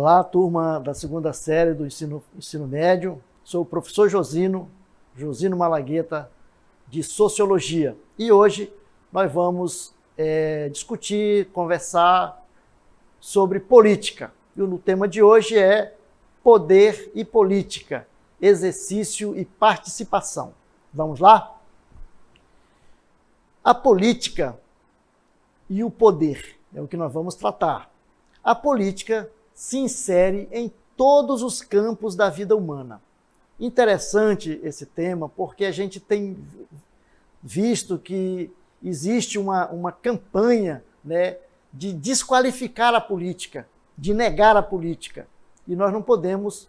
Olá, turma da segunda série do ensino médio. Sou o professor Josino Malagueta, de Sociologia. E hoje nós vamos discutir, conversar sobre política. E o tema de hoje é poder e política, exercício e participação. Vamos lá? A política e o poder é o que nós vamos tratar. A política se insere em todos os campos da vida humana. Interessante esse tema, porque a gente tem visto que existe uma campanha, né, de desqualificar a política, de negar a política. E nós não podemos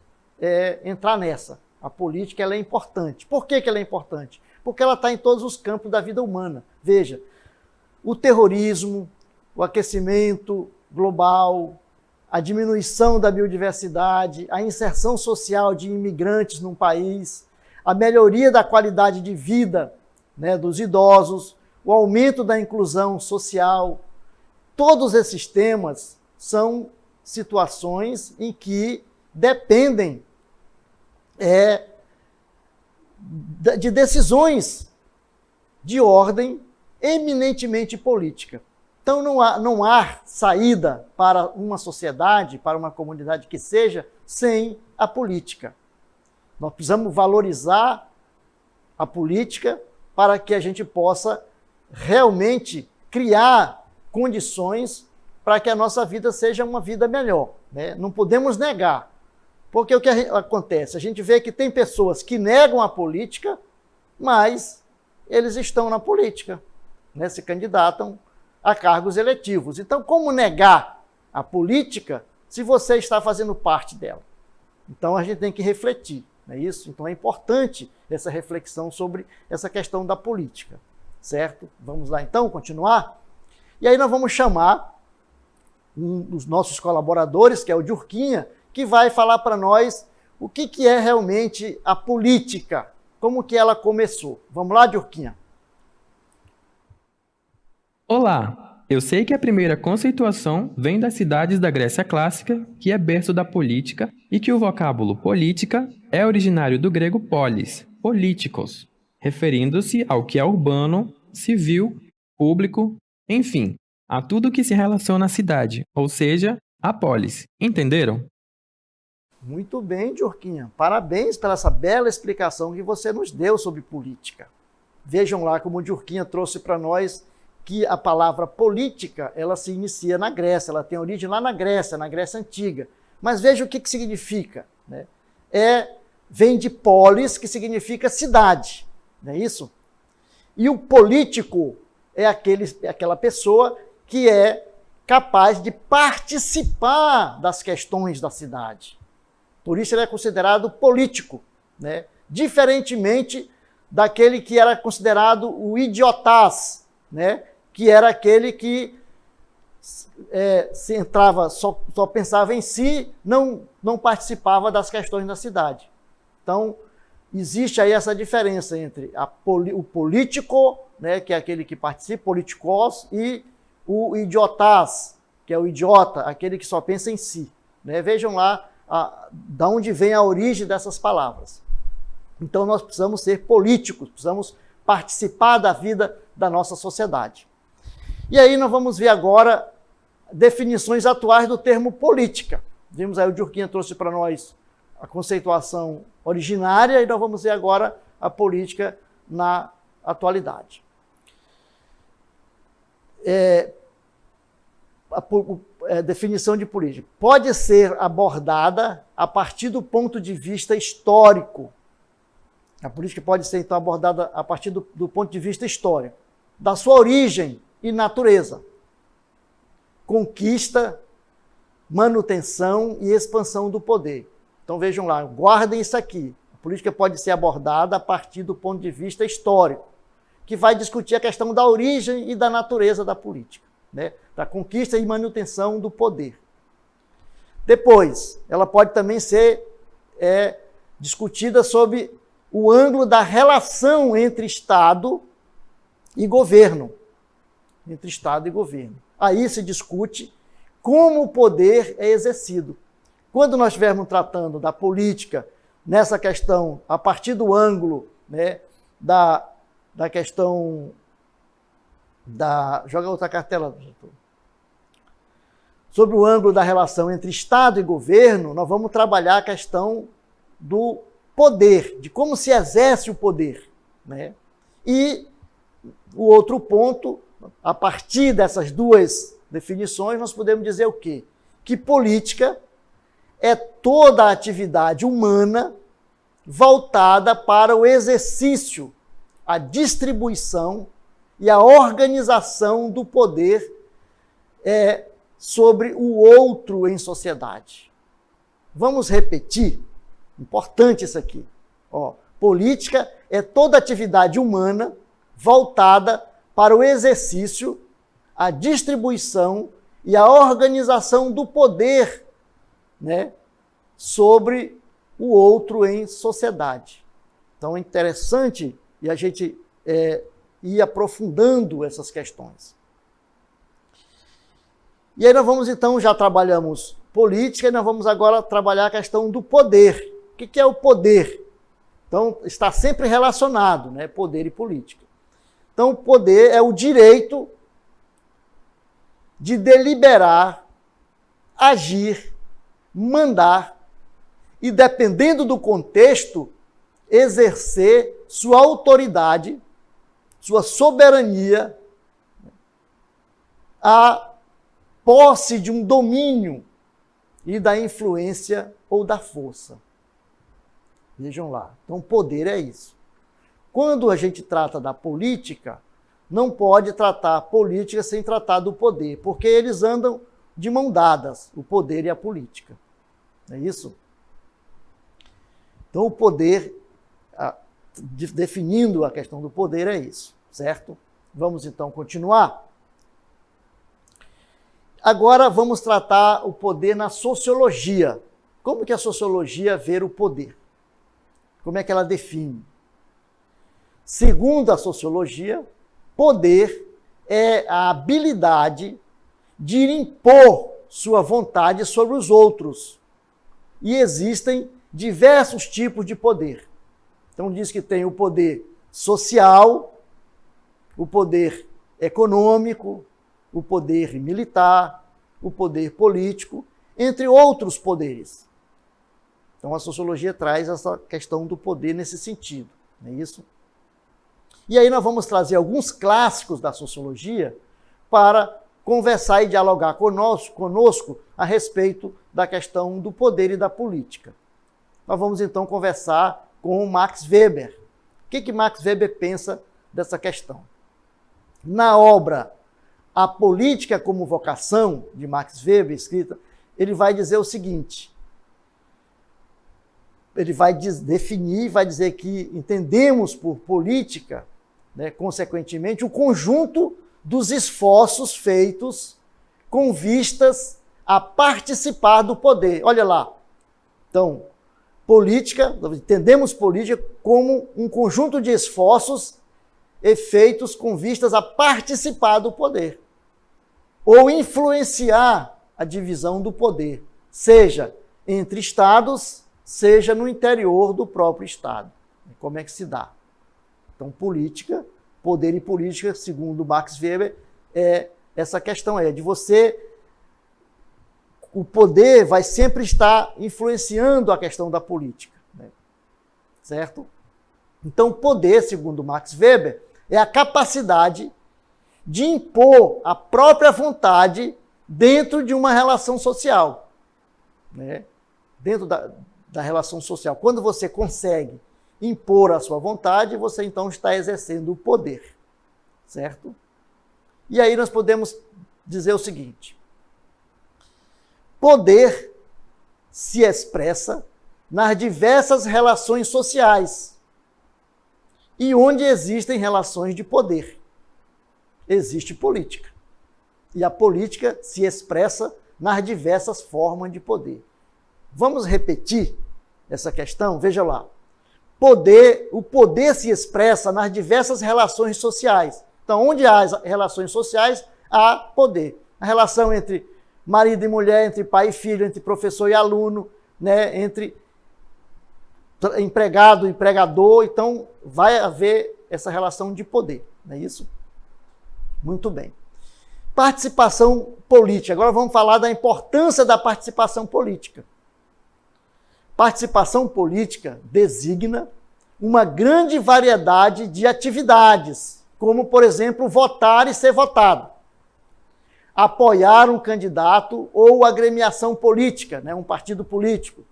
entrar nessa. A política ela é importante. Por que ela é importante? Porque ela está em todos os campos da vida humana. Veja, o terrorismo, o aquecimento global, a diminuição da biodiversidade, a inserção social de imigrantes num país, a melhoria da qualidade de vida, né, dos idosos, o aumento da inclusão social. Todos esses temas são situações em que dependem de decisões de ordem eminentemente política. Então não há saída para uma sociedade, para uma comunidade que seja, sem a política. Nós precisamos valorizar a política para que a gente possa realmente criar condições para que a nossa vida seja uma vida melhor, né? Não podemos negar. Porque o que acontece? A gente vê que tem pessoas que negam a política, mas eles estão na política, né? Se candidatam a cargos eletivos. Então, como negar a política se você está fazendo parte dela? Então, a gente tem que refletir, não é isso? Então, é importante essa reflexão sobre essa questão da política, certo? Vamos lá, então, continuar? E aí nós vamos chamar um dos nossos colaboradores, que é o Djurquinha, que vai falar para nós o que é realmente a política, como que ela começou. Vamos lá, Djurquinha? Olá, eu sei que a primeira conceituação vem das cidades da Grécia Clássica, que é berço da política, e que o vocábulo política é originário do grego polis, políticos, referindo-se ao que é urbano, civil, público, enfim, a tudo que se relaciona à cidade, ou seja, a polis. Entenderam? Muito bem, Djurquinha. Parabéns pela essa bela explicação que você nos deu sobre política. Vejam lá como o Djurquinha trouxe para nós que a palavra política, ela se inicia na Grécia, ela tem origem lá na Grécia Antiga. Mas veja o que significa, né? Vem de polis, que significa cidade, não é isso? E o político é aquela pessoa que é capaz de participar das questões da cidade. Por isso ele é considerado político, né? Diferentemente daquele que era considerado o idiotás, né? Que era aquele que se entrava, só pensava em si, não participava das questões da cidade. Então, existe aí essa diferença entre o político, né, que é aquele que participa, politikos, e o idiotás, que é o idiota, aquele que só pensa em si, né? Vejam lá da onde vem a origem dessas palavras. Então, nós precisamos ser políticos, precisamos participar da vida da nossa sociedade. E aí nós vamos ver agora definições atuais do termo política. Vimos aí, o Djurquinha trouxe para nós a conceituação originária e nós vamos ver agora a política na atualidade. A definição de política pode ser abordada a partir do ponto de vista histórico. A política pode ser, então, abordada a partir do ponto de vista histórico, da sua origem e natureza. Conquista, manutenção e expansão do poder. Então, vejam lá, guardem isso aqui. A política pode ser abordada a partir do ponto de vista histórico, que vai discutir a questão da origem e da natureza da política, né? Da conquista e manutenção do poder. Depois, ela pode também ser discutida sob o ângulo da relação entre Estado e governo. Entre Estado e governo. Aí se discute como o poder é exercido, Quando nós estivermos tratando da política, nessa questão, a partir do ângulo, né, da questão da... Joga outra cartela, doutor. Sobre o ângulo da relação entre Estado e governo, nós vamos trabalhar a questão do poder, de como se exerce o poder, né? E o outro ponto, a partir dessas duas definições, nós podemos dizer o quê? Que política é toda a atividade humana voltada para o exercício, a distribuição e a organização do poder sobre o outro em sociedade. Vamos repetir, importante isso aqui. Política é toda atividade humana voltada para o exercício, a distribuição e a organização do poder, né, sobre o outro em sociedade. Então é interessante e a gente ir aprofundando essas questões. E aí nós vamos então, já trabalhamos política, e nós vamos agora trabalhar a questão do poder. O que é o poder? Então está sempre relacionado, né, poder e política. Então o poder é o direito de deliberar, agir, mandar e, dependendo do contexto, exercer sua autoridade, sua soberania, a posse de um domínio e da influência ou da força. Vejam lá. Então, poder é isso. Quando a gente trata da política, não pode tratar a política sem tratar do poder, porque eles andam de mão dadas, o poder e a política. É isso? Então, o poder, definindo a questão do poder, é isso, certo? Vamos então continuar. Agora vamos tratar o poder na sociologia. Como que a sociologia vê o poder? Como é que ela define? Segundo a sociologia, poder é a habilidade de impor sua vontade sobre os outros. E existem diversos tipos de poder. Então diz que tem o poder social, o poder econômico, o poder militar, o poder político, entre outros poderes. Então a sociologia traz essa questão do poder nesse sentido, não é isso? E aí nós vamos trazer alguns clássicos da sociologia para conversar e dialogar conosco a respeito da questão do poder e da política. Nós vamos então conversar com o Max Weber. O que Max Weber pensa dessa questão? Na obra A Política como Vocação, de Max Weber, escrita, ele vai dizer o seguinte: ele vai definir, vai dizer que entendemos por política, né, consequentemente, o conjunto dos esforços feitos com vistas a participar do poder. Olha lá. Então, política, entendemos política como um conjunto de esforços feitos com vistas a participar do poder, ou influenciar a divisão do poder, seja entre estados, seja no interior do próprio estado. Como é que se dá? Então, política, poder e política, segundo Max Weber, é essa questão de você... O poder vai sempre estar influenciando a questão da política, né? Certo? Então, o poder, segundo Max Weber, é a capacidade de impor a própria vontade dentro de uma relação social, né? Dentro da relação social. Quando você consegue impor a sua vontade, você então está exercendo o poder, certo? E aí nós podemos dizer o seguinte: poder se expressa nas diversas relações sociais. E onde existem relações de poder, existe política. E a política se expressa nas diversas formas de poder. Vamos repetir essa questão? Veja lá. O poder se expressa nas diversas relações sociais. Então, onde há as relações sociais, há poder. A relação entre marido e mulher, entre pai e filho, entre professor e aluno, né? Entre empregado e empregador. Então, vai haver essa relação de poder, não é isso? Muito bem. Participação política. Agora vamos falar da importância da participação política. Participação política designa uma grande variedade de atividades, como, por exemplo, votar e ser votado, apoiar um candidato ou agremiação política, né, um partido político,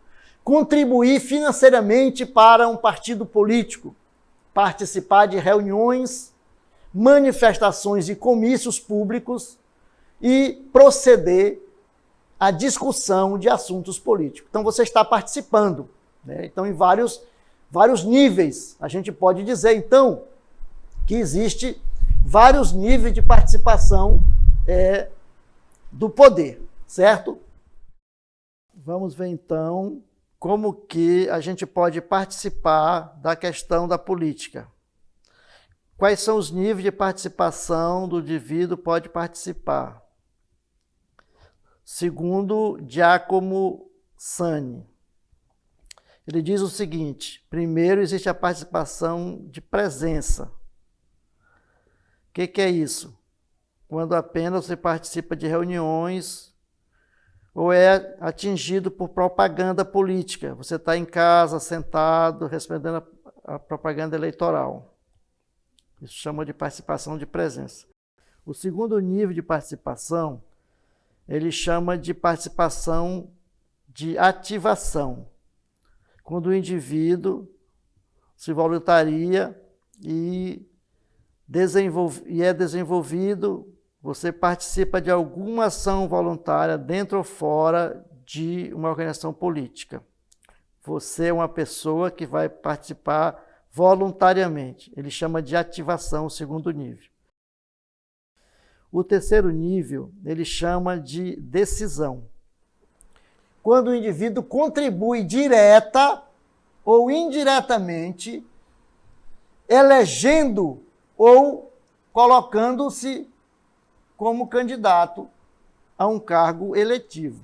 contribuir financeiramente para um partido político, participar de reuniões, manifestações e comícios públicos e proceder à discussão de assuntos políticos. Então, você está participando, né? Então, em vários níveis. A gente pode dizer, então, que existe vários níveis de participação do poder, certo? Vamos ver, então, como que a gente pode participar da questão da política. Quais são os níveis de participação do indivíduo pode participar? Segundo Giacomo Sani, ele diz o seguinte: primeiro existe a participação de presença. O que é isso? Quando apenas você participa de reuniões ou é atingido por propaganda política. Você está em casa, sentado, respondendo a propaganda eleitoral. Isso chama de participação de presença. O segundo nível de participação, ele chama de participação de ativação. Quando o indivíduo se voluntaria e é desenvolvido, você participa de alguma ação voluntária dentro ou fora de uma organização política. Você é uma pessoa que vai participar voluntariamente. Ele chama de ativação, o segundo nível. O terceiro nível, ele chama de decisão. Quando o indivíduo contribui direta ou indiretamente, elegendo ou colocando-se como candidato a um cargo eletivo.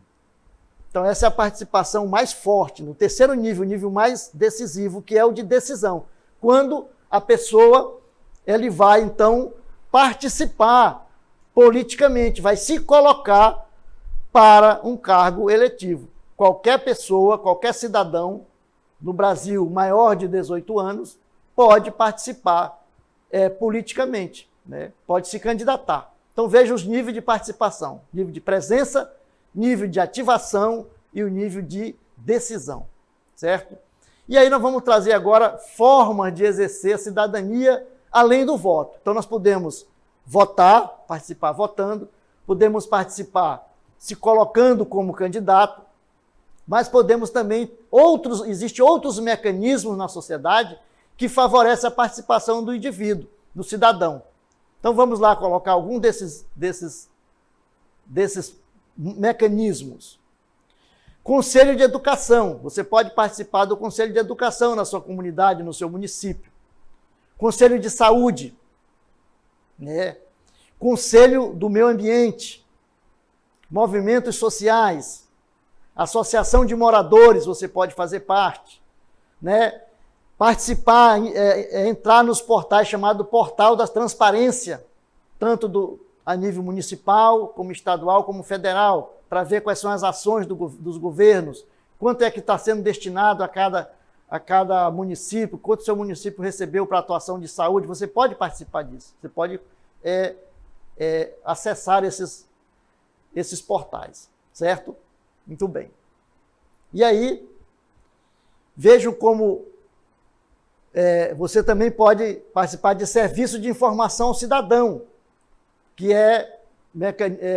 Então, essa é a participação mais forte, no terceiro nível, o nível mais decisivo, que é o de decisão. Quando a pessoa ele vai, então, participar politicamente, vai se colocar para um cargo eletivo. Qualquer pessoa, qualquer cidadão no Brasil maior de 18 anos pode participar politicamente, né? Pode se candidatar. Então veja os níveis de participação: nível de presença, nível de ativação e o nível de decisão, certo? E aí nós vamos trazer agora formas de exercer a cidadania além do voto. Então nós podemos votar, participar votando, podemos participar se colocando como candidato, mas podemos também, existem outros mecanismos na sociedade que favorecem a participação do indivíduo, do cidadão. Então vamos lá colocar algum desses mecanismos. Conselho de educação. Você pode participar do conselho de educação na sua comunidade, no seu município. Conselho de saúde, né? Conselho do meio ambiente, movimentos sociais, associação de moradores, você pode fazer parte, né? Participar, entrar nos portais chamados Portal da Transparência, tanto a nível municipal, como estadual, como federal, para ver quais são as ações dos governos, quanto é que está sendo destinado a cada município, quanto o seu município recebeu para atuação de saúde. Você pode participar disso, você pode acessar esses portais, certo? Muito bem. E aí, vejam como você também pode participar de serviço de informação ao cidadão, que é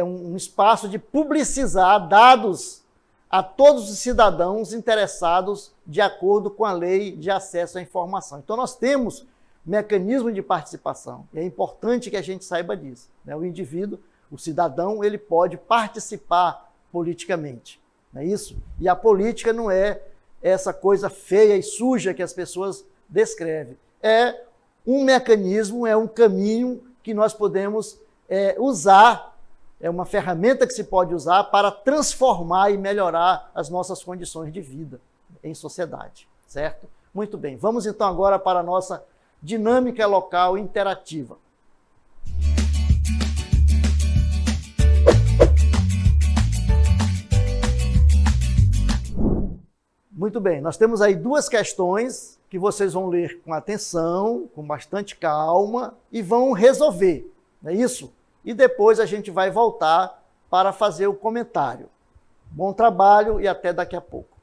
um espaço de publicizar dados a todos os cidadãos interessados de acordo com a lei de acesso à informação. Então, nós temos mecanismo de participação, e é importante que a gente saiba disso, né? O indivíduo, o cidadão, ele pode participar politicamente, não é isso? E a política não é essa coisa feia e suja que as pessoas descrevem. É um mecanismo, é um caminho que nós podemos usar é uma ferramenta que se pode usar para transformar e melhorar as nossas condições de vida em sociedade, certo? Muito bem, vamos então agora para a nossa dinâmica local interativa. Muito bem, nós temos aí duas questões que vocês vão ler com atenção, com bastante calma e vão resolver, não é isso? E depois a gente vai voltar para fazer o comentário. Bom trabalho e até daqui a pouco.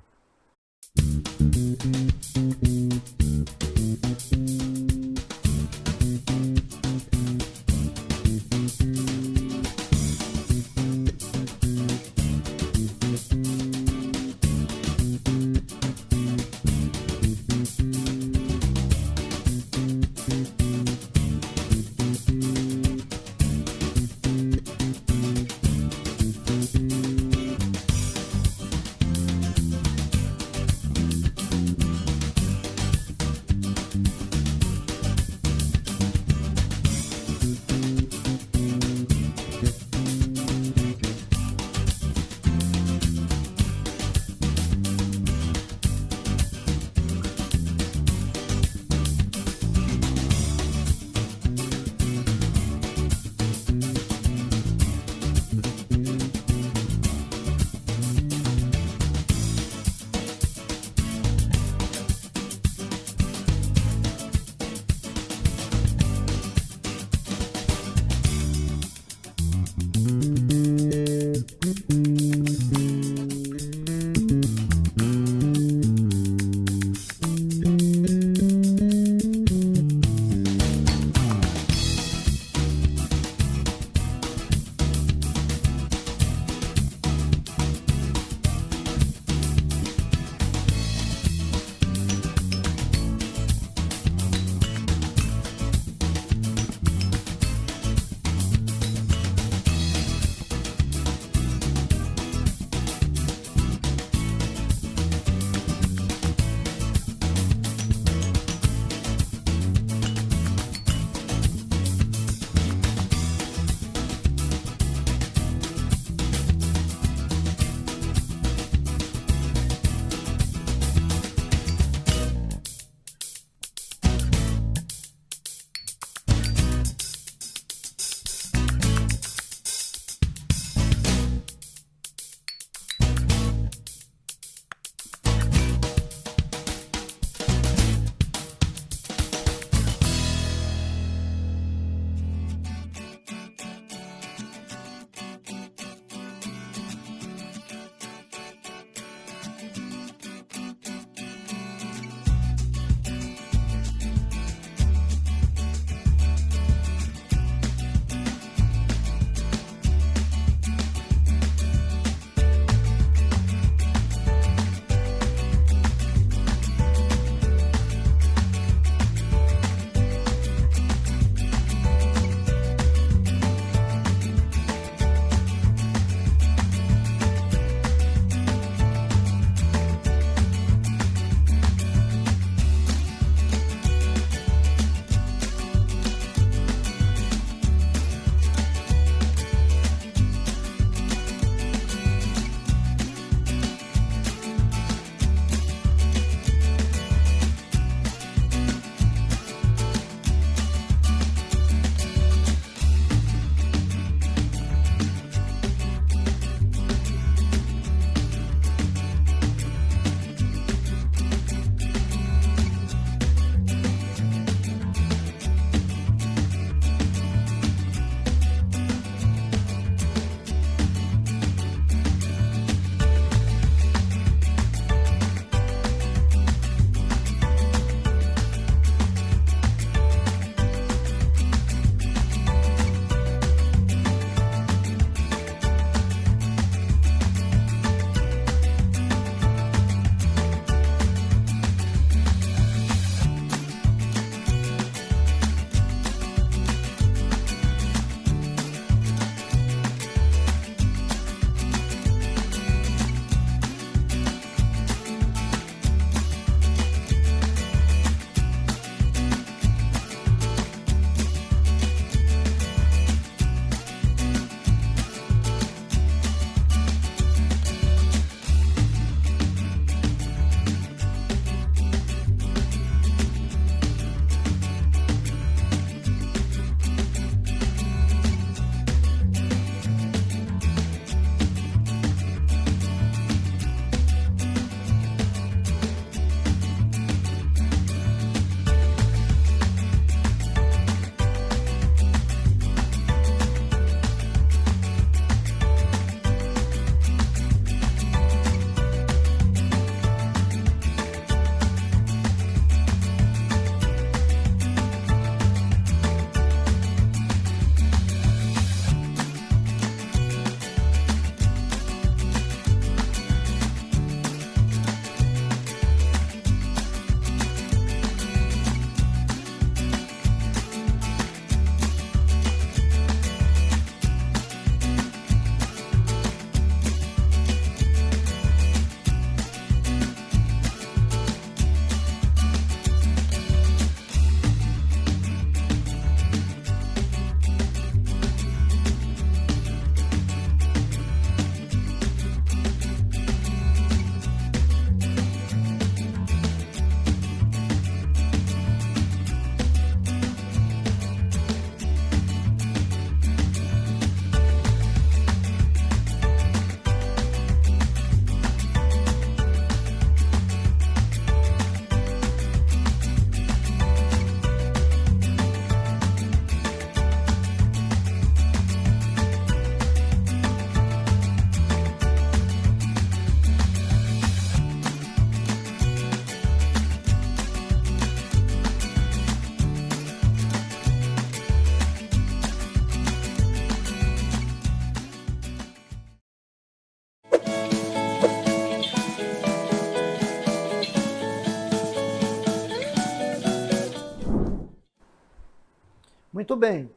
Muito bem.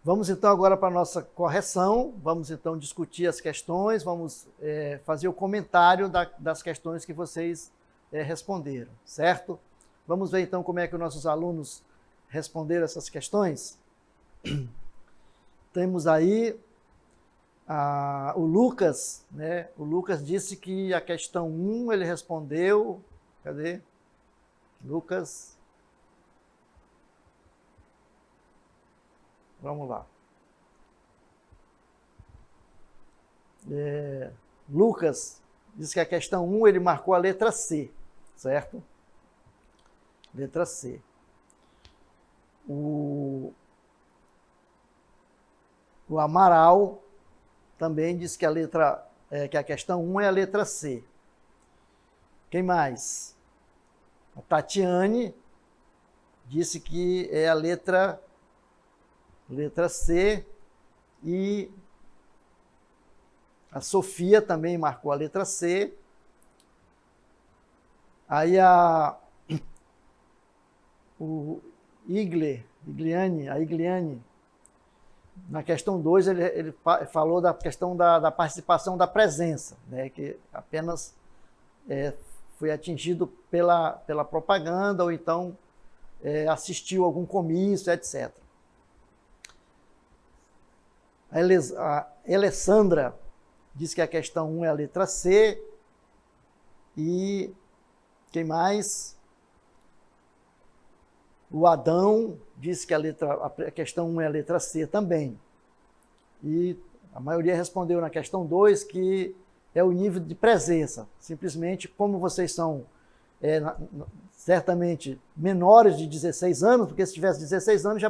Vamos então agora para a nossa correção, vamos então discutir as questões, vamos fazer o comentário das questões que vocês responderam, certo? Vamos ver então como é que os nossos alunos responderam essas questões? Temos aí o Lucas, né? O Lucas disse que a questão 1 ele respondeu, cadê? Lucas. Vamos lá. Lucas disse que a questão 1 ele marcou a letra C, certo? Letra C. O Amaral também disse que que a questão 1 é a letra C. Quem mais? A Tatiane disse que é a letra C, e a Sofia também marcou a letra C. Aí a Igliane, na questão 2, ele falou da questão da participação da presença, né, que apenas foi atingido pela propaganda, ou então assistiu a algum comício, etc. A Alessandra diz que a questão 1 é a letra C. E quem mais? O Adão disse que a questão 1 é a letra C também. E a maioria respondeu na questão 2 que é o nível de presença. Simplesmente, como vocês são certamente menores de 16 anos, porque se tivesse 16 anos já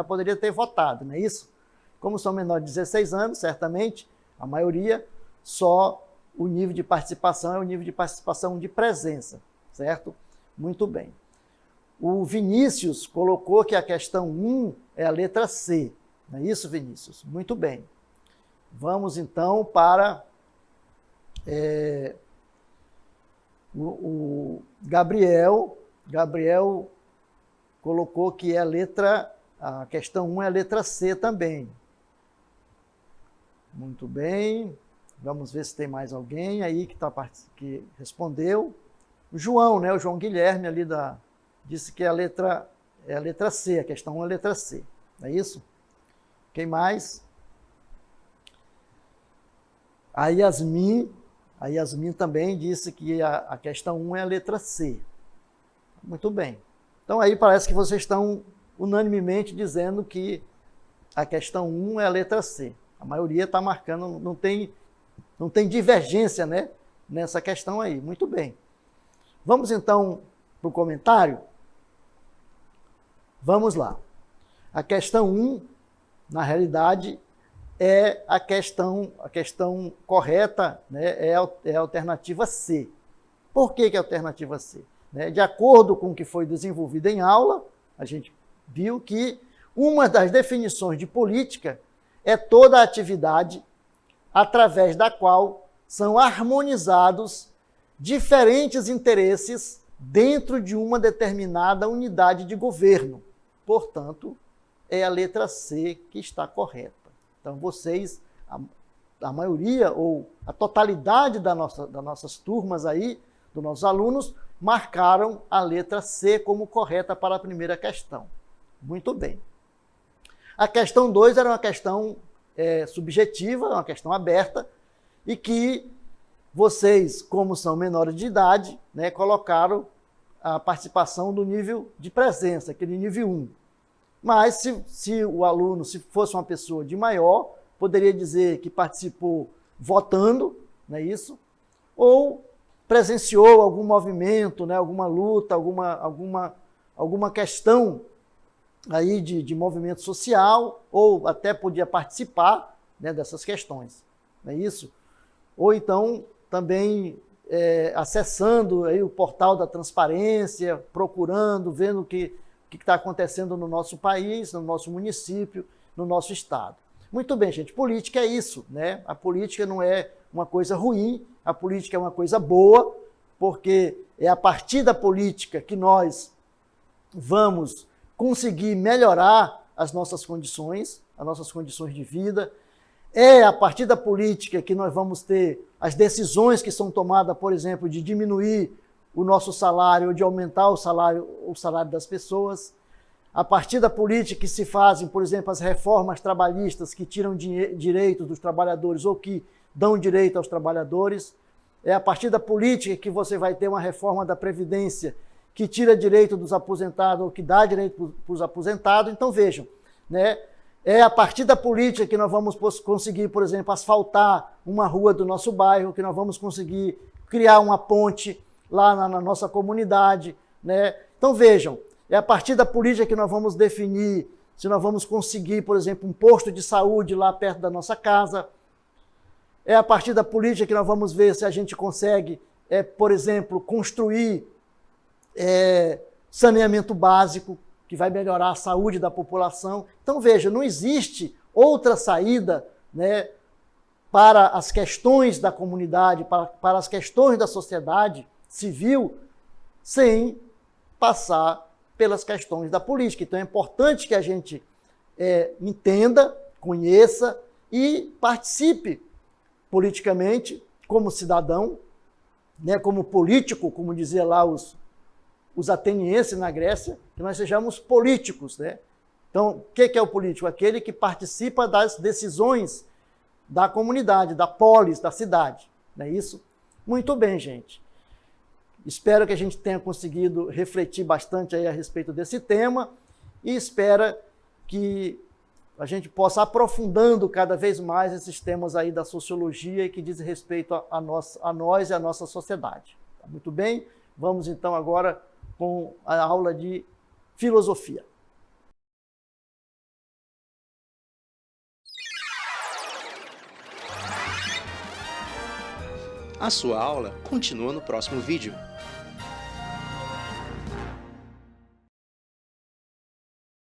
poderia ter votado, não é isso? Como são menores de 16 anos, certamente, a maioria, só o nível de participação é o nível de participação de presença, certo? Muito bem. O Vinícius colocou que a questão 1 é a letra C, não é isso, Vinícius? Muito bem. Vamos, então, para o Gabriel. Gabriel colocou que a questão 1 é a letra C também. Muito bem. Vamos ver se tem mais alguém aí que respondeu. O João, né? O João Guilherme ali disse que é a letra C, a questão 1 é a letra C. Não é isso? Quem mais? A Yasmin também disse que a questão 1 é a letra C. Muito bem. Então aí parece que vocês estão unanimemente dizendo que a questão 1 é a letra C. A maioria está marcando, não tem divergência, né, nessa questão aí. Muito bem. Vamos então para o comentário? Vamos lá. A questão 1, na realidade, é a questão correta, né, é a alternativa C. Por que é a alternativa C? De acordo com o que foi desenvolvido em aula, a gente viu que uma das definições de política é toda a atividade através da qual são harmonizados diferentes interesses dentro de uma determinada unidade de governo. Portanto, é a letra C que está correta. Então, vocês, a maioria ou a totalidade das nossas turmas aí, dos nossos alunos, marcaram a letra C como correta para a primeira questão. Muito bem. A questão 2 era uma questão subjetiva, uma questão aberta, e que vocês, como são menores de idade, né, colocaram a participação do nível de presença, aquele nível 1. Mas se o aluno, se fosse uma pessoa de maior, poderia dizer que participou votando, não é isso? Ou presenciou algum movimento, né, alguma luta, alguma questão aí de movimento social, ou até podia participar, né, dessas questões, não é isso? Ou então também acessando aí o portal da transparência, procurando, vendo o que está acontecendo no nosso país, no nosso município, no nosso estado. Muito bem, gente, política é isso, né? A política não é uma coisa ruim, a política é uma coisa boa, porque é a partir da política que nós vamos conseguir melhorar as nossas condições de vida. É a partir da política que nós vamos ter as decisões que são tomadas, por exemplo, de diminuir o nosso salário ou de aumentar o salário das pessoas. A partir da política que se fazem, por exemplo, as reformas trabalhistas que tiram direito dos trabalhadores ou que dão direito aos trabalhadores. É a partir da política que você vai ter uma reforma da Previdência que tira direito dos aposentados ou que dá direito para os aposentados. Então, vejam, né? É a partir da política que nós vamos conseguir, por exemplo, asfaltar uma rua do nosso bairro, que nós vamos conseguir criar uma ponte lá na nossa comunidade, né? Então, vejam, é a partir da política que nós vamos definir se nós vamos conseguir, por exemplo, um posto de saúde lá perto da nossa casa. É a partir da política que nós vamos ver se a gente consegue, por exemplo, construir saneamento básico, que vai melhorar a saúde da população. Então, veja, não existe outra saída, né, para as questões da comunidade, para as questões da sociedade civil, sem passar pelas questões da política. Então, é importante que a gente entenda, conheça e participe politicamente como cidadão, né, como político, como dizia lá os atenienses na Grécia, que nós sejamos políticos, né? Então, o que é o político? Aquele que participa das decisões da comunidade, da polis, da cidade. Não é isso? Muito bem, gente. Espero que a gente tenha conseguido refletir bastante aí a respeito desse tema e espero que a gente possa aprofundando cada vez mais esses temas aí da sociologia que diz respeito a nós e a nossa sociedade. Tá muito bem? Vamos então agora com a aula de filosofia. A sua aula continua no próximo vídeo.